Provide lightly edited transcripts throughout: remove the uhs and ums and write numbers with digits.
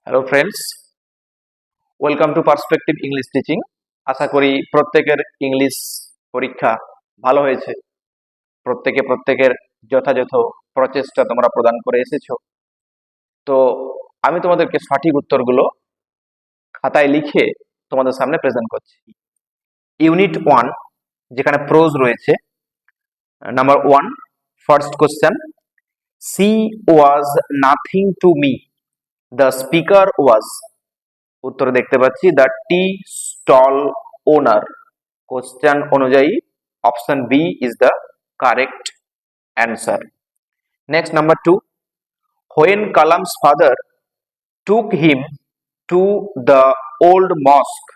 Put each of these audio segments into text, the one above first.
Hello friends, welcome to perspective English teaching. আশা করি প্রত্যেকের ইংলিশ পরীক্ষা ভালো হয়েছে। প্রত্যেকের যথাযথ প্রচেষ্টা তোমরা প্রদান করে এসেছো। তো আমি তোমাদেরকে সঠিক উত্তরগুলো খাতায় লিখে তোমাদের সামনে প্রেজেন্ট করছি। ইউনিট 1, যেখানে প্রোজ রয়েছে। Number 1, first question, she was nothing to me, the speaker was. উত্তরে দেখতে পাচ্ছি the tea stall owner. Question অনুযায়ী option B is the correct answer. Next, number 2, when Kalam's father took him to the old mosque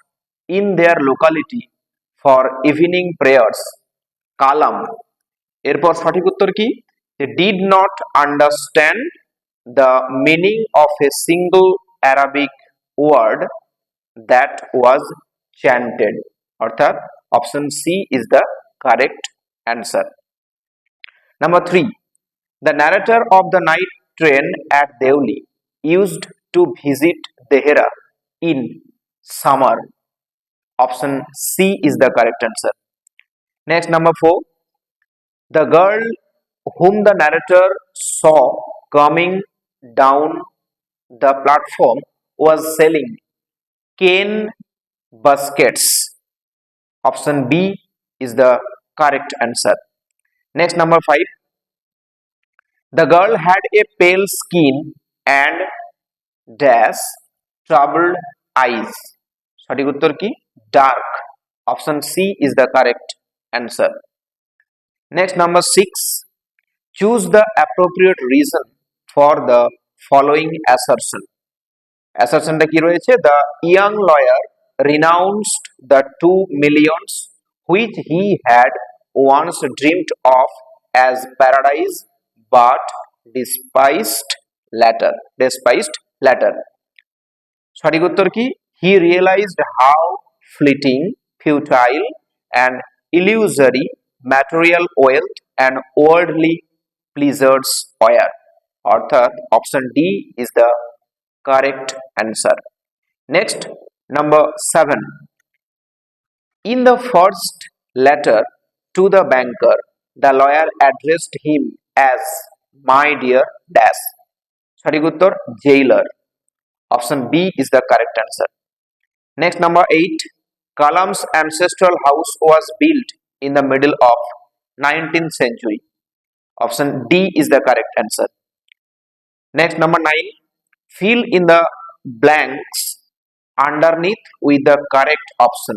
in their locality for evening prayers, Kalam, এরপর সঠিক উত্তর কি? did not understand the meaning of a single Arabic word that was chanted, অর্থাৎ option C is the correct answer. Number 3, the narrator of the night train at Deoli used to visit Dehra in summer, option C is the correct answer. Next, number 4, the girl whom the narrator saw coming down the platform was selling cane baskets, option B is the correct answer. Next, number 5, the girl had a pale skin and dash troubled eyes, সঠিক উত্তর কি? dark, option C is the correct answer. Next, number 6, choose the appropriate reason for the following assertion. অ্যাসারশনটা কি রয়েছে? the young lawyer renounced the 2 millions which he had once dreamed of as paradise but despised later. সঠিক উত্তর কি? he realized how fleeting, futile and illusory material wealth and worldly pleasures were, অর্থাৎ option D is the correct answer. Next, number 7, in the first letter to the banker, the lawyer addressed him as my dear dash, সঠিক উত্তর jailer, option B is the correct answer. Next, number 8, Kalam's ancestral house was built in the middle of 19th century, option D is the correct answer. Next, number 9, fill in the blanks underneath with the correct option.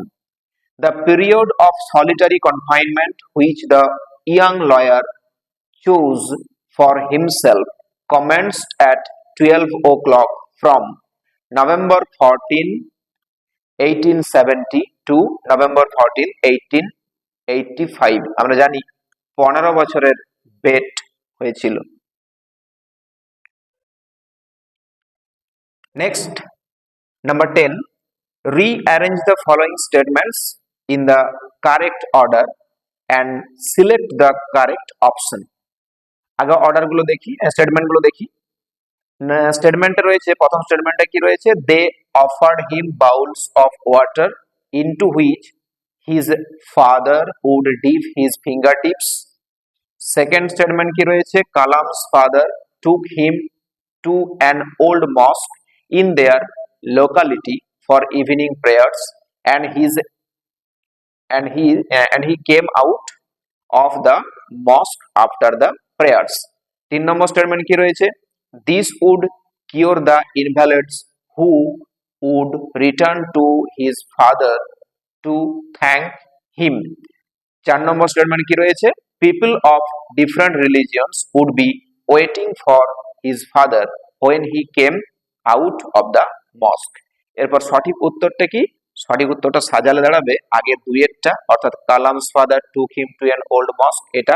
The period of solitary confinement which the young lawyer chose for himself commenced at 12 o'clock from November 14, 1870 to November 14, 1885. আমরা জানি 15 বছরের bet হয়েছিল। Next, number 10, rearrange the following statements in the correct order and select the correct option. আগে order গুলো দেখি, statement গুলো দেখি। স্টেটমেন্টে রয়েছে, প্রথম স্টেটমেন্টে কি রয়েছে? they offered him bowls of water into which his father would dip his fingertips. Second statement কি রয়েছে? Kalam's father took him to an old mosque in their locality for evening prayers and he came out of the mosque after the prayers. 3 number statement কি রয়েছে? this would cure the invalids who would return to his father to thank him. 4 number statement কি রয়েছে? people of different religions would be waiting for his father when he came out of the mosque. এরপর সঠিক উত্তরটা কি? সঠিক উত্তরটা সাজালে দাঁড়াবে আগের দুইয়েরটা, অর্থাৎ Kalam's father took him to an old mosque, এটা।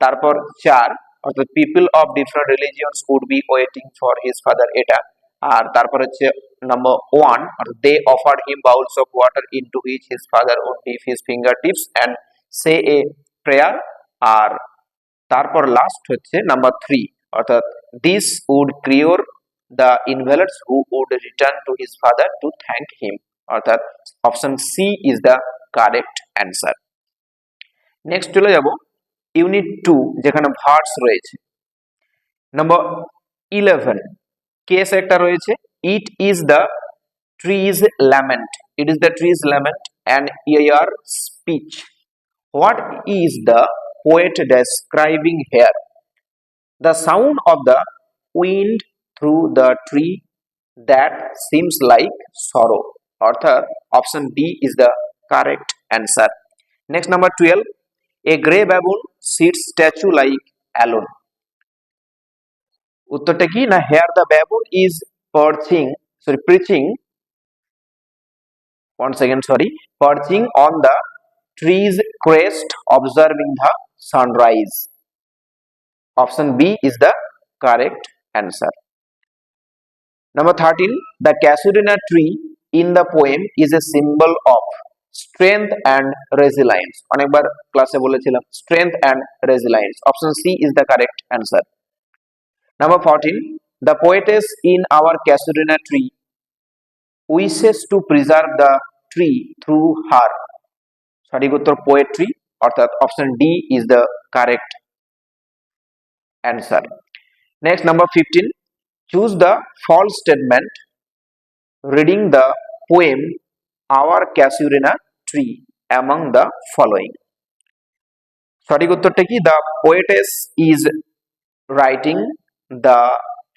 তারপর 4, অর্থাৎ people of different religions would be waiting for his father, এটা। আর তারপর হচ্ছে নাম্বার 1, অর্থাৎ they offered him bowls of water into which his father would dip his fingertips and say a prayer। আর তারপর last হচ্ছে number 3, অর্থাৎ this would cure the invalids who would return to his father to thank him. অর্থাৎ option C is the correct answer. Next চলে যাব unit 2 যেখানে verbs রয়েছে। Number 11 case একটা রয়েছে, it is the tree's lament, it is the tree's lament and year speech. What is the poet describing here? The sound of the wind through the tree that seems like sorrow. অর্থাৎ option D is the correct answer. Next, number 12. A grey baboon sits statue like alone. উত্তরটা কি না, here the baboon is preaching perching on the tree's crest observing the sunrise. Option B is the correct answer. Number 13. The casuarina tree in the poem is a symbol of strength and resilience. অনেকবার ক্লাসে বলেছিলাম strength and resilience. Option C is the correct answer. Number 14. The poetess in our casuarina tree wishes to preserve the tree through her. সঠিক উত্তর poetry, অর্থাৎ option D is the correct answer. Next, number 15. Choose the false statement reading the poem Our Casuarina Tree among the following. সঠিক উত্তরটা কি, the poetess is writing the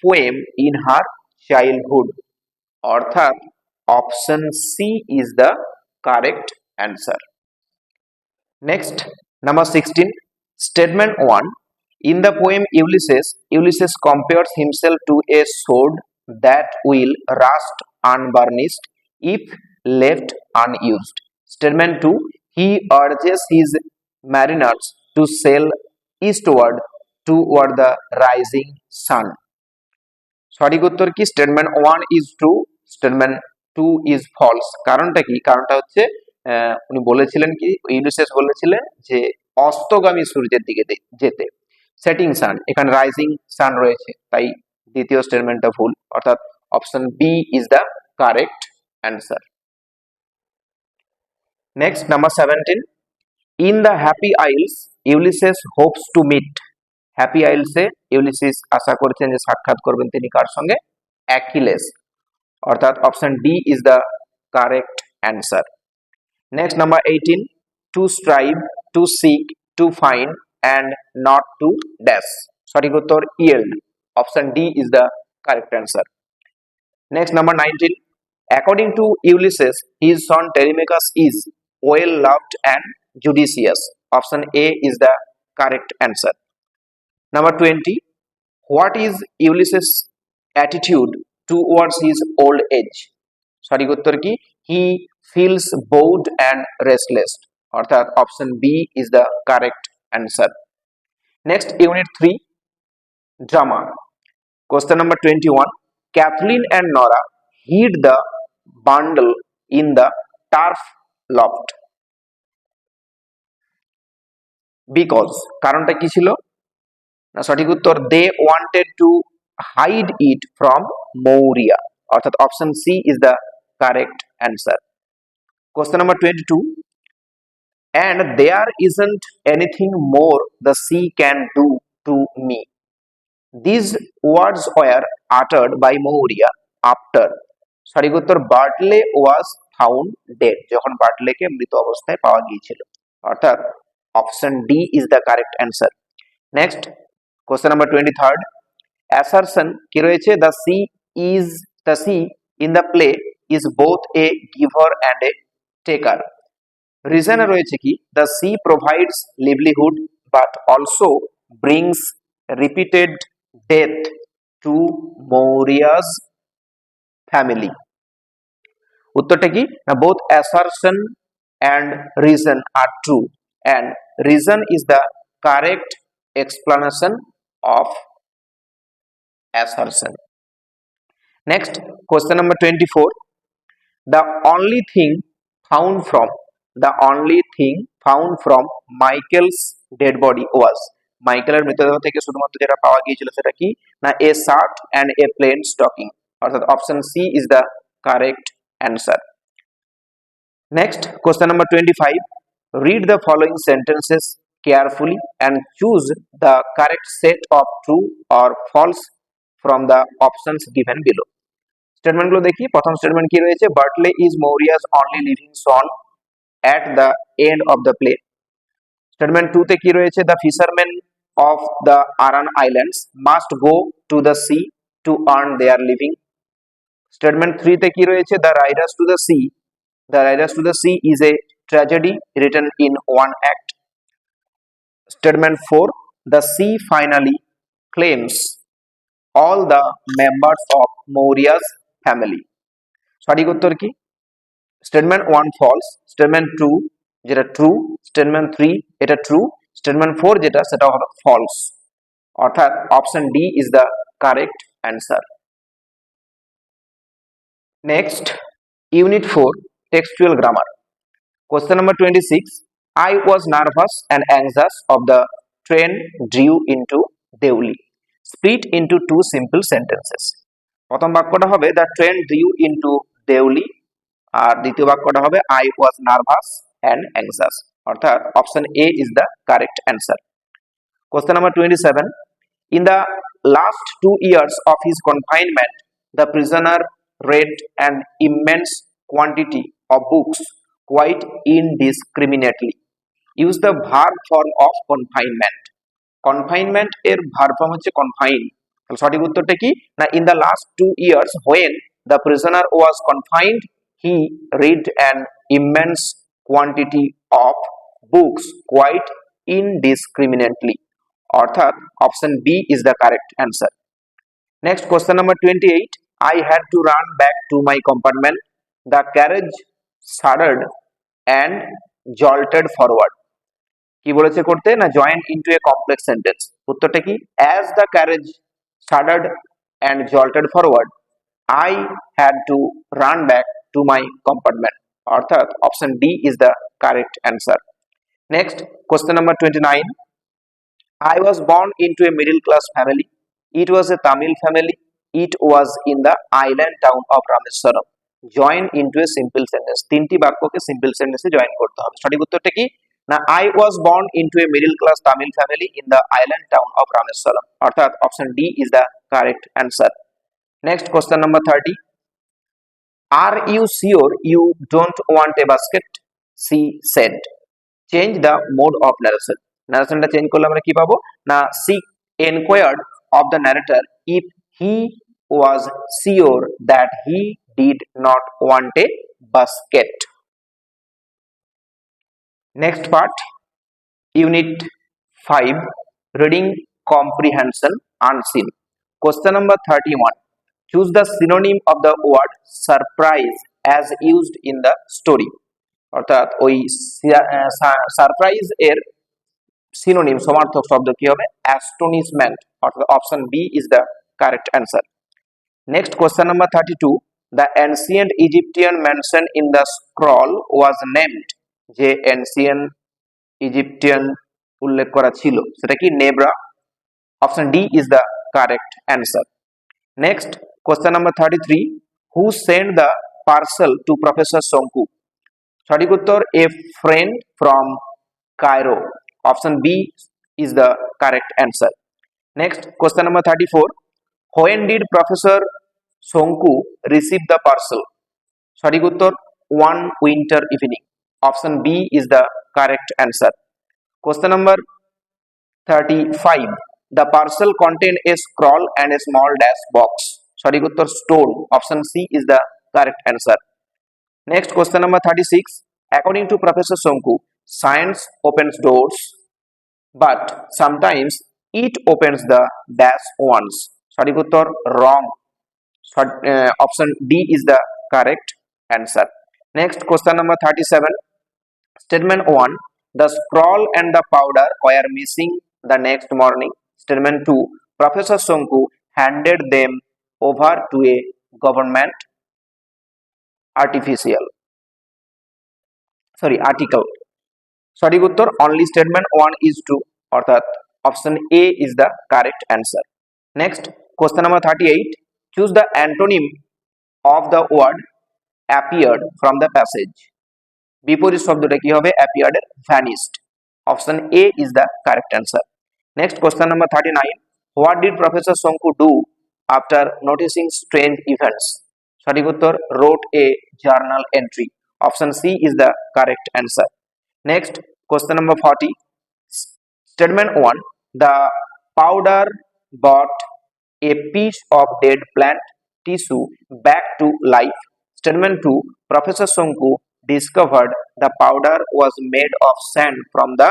poem in her childhood. অর্থাৎ option C is the correct answer. Next, number 16. Statement 1. In the poem Ulysses compares himself to a sword that will rust unburnished if left unused. Statement 2. He urges his mariners to sail eastward toward the rising sun. সঠিক উত্তর কি, statement 1 is true, statement 2 is false. কারণটা কি, কারণটা হচ্ছে উনি বলেছিলেন কি, ইউলিসেস বলেছিলেন যে অস্তগামী সূর্যের দিকে যেতে, সেটিং সান, এখানে রাইজিং সান রয়েছে, তাই দ্বিতীয় স্টেটমেন্টটা ভুল, অর্থাৎ option B is the correct answer. Next, number 17. In the happy isles Ulysses hopes to meet. Happy আইলসে ইউলিসিস আশা করছেন যে সাক্ষাৎ করবেন তিনি কার সঙ্গে, অ্যাকিলেস, অর্থাৎ option D is the correct answer. Next, number 18. To strive, to seek, to find and not to dash. সঠিক উত্তর yield, option D is the correct answer. Next, number 19. According to Ulysses, his son Telemachus is well loved and judicious. Option A is the correct answer. Number 20. What is Ulysses' attitude towards his old age? সঠিক উত্তর কি, he feels bored and restless. অর্থাৎ option B is the correct answer. Next, unit 3, drama. Question number 21. Kathleen and Nora hid the bundle in the turf loft because কারণটা কি ছিল না, সঠিক উত্তর they wanted to hide it from Maurya, অর্থাৎ option C is the correct answer. Question number 22. And there isn't anything more the sea can do to me. These words were uttered by Maurya after. সঠিক উত্তর বার্টলে was found dead, যখন বার্টলেকে মৃত অবস্থায় পাওয়া গিয়েছিল, অর্থাৎ option D is the correct answer. Next, question number 23rd. Assertion কি রয়েছে, the sea in the play is both a giver and a taker. Reason রয়েছে কি, the sea provides livelihood but also brings repeated death to Maurya's family. উত্তরটা কি না, both assertion and reason are true and reason is the correct explanation of assertion. Next, question number 24. The only thing found from Michael's dead body was. মাইকেলের মৃতদেহ থেকে শুধুমাত্র যেটা পাওয়া গিয়েছিল সেটা কি, না a shirt and a plain stocking, অর্থাৎ option C is the correct answer. Next question number 25, read the following sentences carefully and choose the correct set of true or false from the options given below. Statement গুলো দেখি। প্রথম statement কি রয়েছে, Bartley is Maurya's only living son at the end of the play. Statement 2 তে কি রয়েছে, the fishermen of the Aran Islands must go to the sea to earn their living. Statement 3 তে কি রয়েছে, the riders to the sea, the riders to the sea is a tragedy written in one act. Statement 4, the sea finally claims all the members of Maurya's family. সঠিক উত্তর কি, statement 1 false, statement 2 যেটা true, statement 3 এটা true, statement 4 যেটা সেটা হবে false, অর্থাৎ option D is the correct answer. Next unit 4 textual grammar. Question number 26, I was nervous and anxious of the train drew into Deuli. Split into two simple sentences. প্রথম বাক্যটা হবে the train drew into Deuli, আর দ্বিতীয় বাক্যটা হবে I was nervous and anxious, অর্থাৎ option A is the correct answer. Question number 27, in the last 2 years of his confinement, the prisoner read an immense quantity of books quite indiscriminately. Use the verb form of confinement. Confinement এর verb form হচ্ছে confine, তাহলে সঠিক উত্তরটা কি, না in the last 2 years when the prisoner was confined he read an immense quantity of books quite indiscriminately, অর্থাৎ option B is the correct answer. Next question number 28, I had to run back to my compartment. The carriage shuddered and jolted forward. কি বলেছে করতে, না join into a complex sentence. উত্তরটা কি, as the carriage shuddered and jolted forward I had to run back to my compartment, অর্থাৎ option D is the correct answer. Next question number 29, I was born into a middle class family. It was a Tamil family. It was in the island town of Rameswaram. Join into a simple sentence. তিনটি বাক্যকে simple সেন্টেন্সে join করতে হবে। সঠিক উত্তরটা কি, না I was born into a middle class Tamil family in the island town of Rameswaram, অর্থাৎ option D is the correct answer. Next question number 30, Are you sure you don't want a basket? She said. Change the mode of narration. নারেশনটা change করলে আমরা কি পাবো, না she inquired of the narrator if he was sure that he did not want a basket. Next part, unit 5, reading comprehension unseen. Question number 31, choose the synonym of the word surprise as used in the story. অর্থাৎ ওই surprise এর synonym সমার্থক শব্দ কি হবে, astonishment, অর্থাৎ option B is the correct answer. Next question number 32, the ancient Egyptian mention in the scroll was named, যে ancient Egyptian উল্লেখ করা ছিল সেটা কি, Nebra, option D is the correct answer. Next question number 33, who send the parcel to professor Shonku, সঠিক উত্তর a friend from Cairo, option B is the correct answer. Next question number 34, when did professor Shonku receive the parcel, সঠিক উত্তর one winter evening, option B is the correct answer. Question number 35, the parcel contain a scroll and a small dash box, সঠিক উত্তর stone, option C is the correct answer. Next question number 36, according to Professor Sonku, science opens doors but sometimes it opens the dash ones, সঠিক উত্তর wrong, option D is the correct answer. Next question number 37, statement 1, the scroll and the powder were missing the next morning. Statement 2, Professor Sonku handed them over to a government article, সঠিক উত্তর only statement 1 is true, অর্থাৎ Option A is the correct answer. Next, question number 38. Choose the antonym of the word appeared from the passage. বিপরীত শব্দটা কি হবে? appeared এর vanished. Option A is the correct answer. Next, question number 39. What did Professor Sonku do after noticing strange events? সঠিক উত্তর, wrote a journal entry. Option C is the correct answer. Next, question number 40. Statement 1. The powder brought a piece of dead plant tissue back to life. Statement 2. Professor Sonku discovered the powder was made of sand from the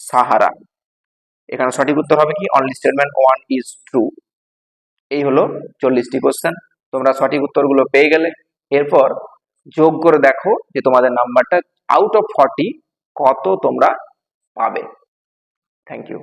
Sahara. এখানে সঠিক উত্তর হবে কি? Only statement 1 is true. এই হলো 40টি question. তোমরা সঠিক উত্তরগুলো পেয়ে গেলে। এরপর যোগ করে দেখো যে তোমাদের নাম্বারটা আউট অফ 40 কত তোমরা পাবে। Thank you.